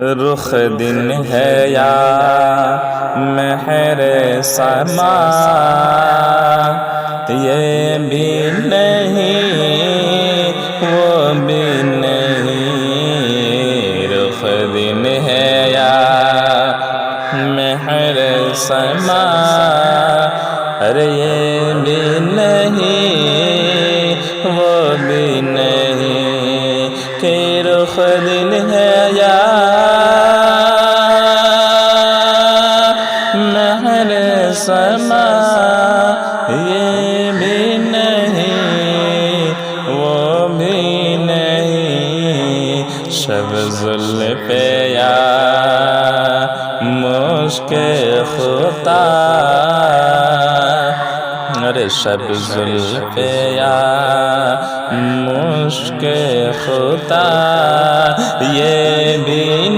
رخ دن ہے یا مہر سما، یہ بھی نہیں وہ بھی نہیں، رخ دن ہے یا مہر سما، ارے یہ بھی نہیں وہ بھی نہیں، کہ رخ دن ہے یا مہر سما، یہ بھی نہیں وہ بھی نہیں، شب زلف یا مشک خطا، ارے شب زلف یا مشک خطا، یہ بھی